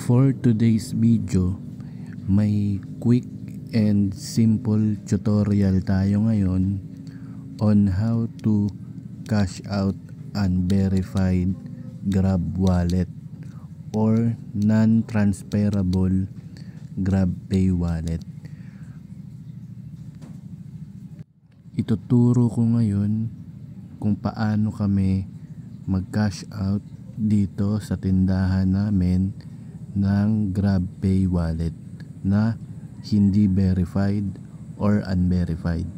For today's video, may quick and simple tutorial tayo ngayon on how to cash out unverified Grab wallet or non-transferable GrabPay wallet. Ituturo ko ngayon kung paano kami mag-cash out dito sa tindahan namin ng GrabPay wallet na hindi verified or unverified.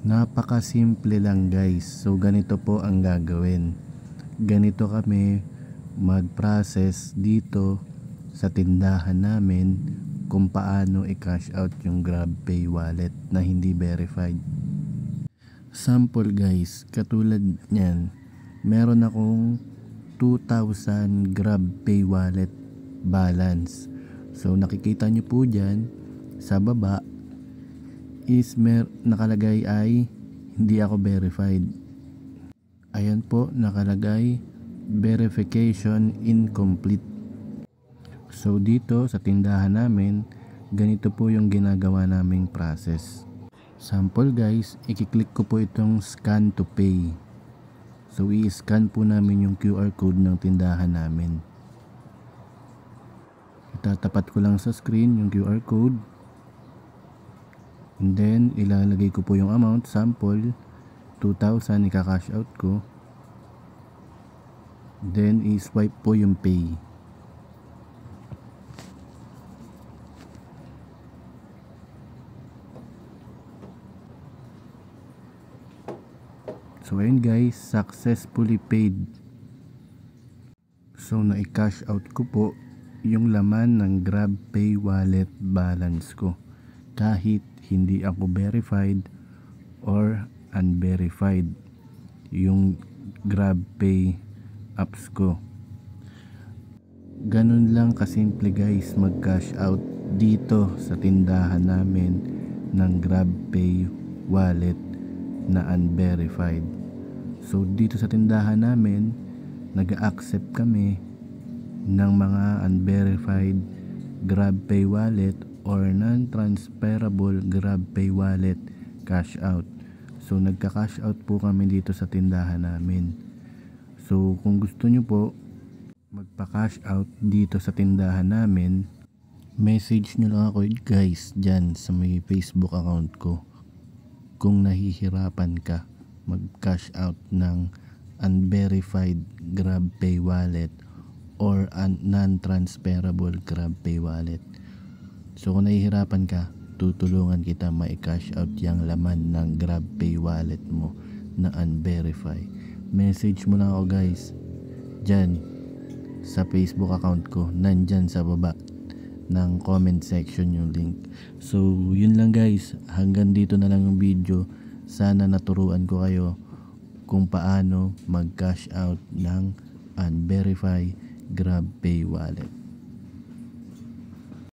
Napakasimple lang guys. So ganito po ang gagawin. Ganito kami mag-process dito sa tindahan namin kung paano i-cash out yung GrabPay wallet na hindi verified. Sample guys, katulad niyan, meron akong 2,000 GrabPay wallet balance. So nakikita nyo po dyan sa baba is nakalagay ay hindi ako verified. Ayan po, nakalagay verification incomplete. So dito sa tindahan namin, ganito po yung ginagawa naming process. Sample guys, i-click ko po itong scan to pay. So i-scan po namin yung QR code ng tindahan namin. Itatapat ko lang sa screen yung QR code. And then ilalagay ko po yung amount, sample 2,000, ika-cash out ko. Then i-swipe po yung pay. So ayun guys, successfully paid. So na-cash out ko po yung laman ng GrabPay wallet balance ko kahit hindi ako verified or unverified yung GrabPay apps ko. Ganun lang kasimple guys mag-cash out dito sa tindahan namin ng GrabPay wallet na unverified. So dito sa tindahan namin, nag-accept kami ng mga unverified GrabPay wallet or non-transferable GrabPay wallet cash out. So nagka-cash out po kami dito sa tindahan namin. So kung gusto nyo po magpa-cash out dito sa tindahan namin, message nyo lang ako guys dyan sa may Facebook account ko kung nahihirapan ka mag-cash out ng unverified GrabPay wallet or non-transferable GrabPay wallet. So kung nahihirapan ka, tutulungan kita ma-cash out yung laman ng GrabPay wallet mo na unverified. Message mo lang ako guys dyan sa Facebook account ko, nandyan sa baba ng comment section yung link. So yun lang guys, hanggang dito na lang yung video. Sana naturuan ko kayo kung paano mag-cash out ng unverified GrabPay wallet.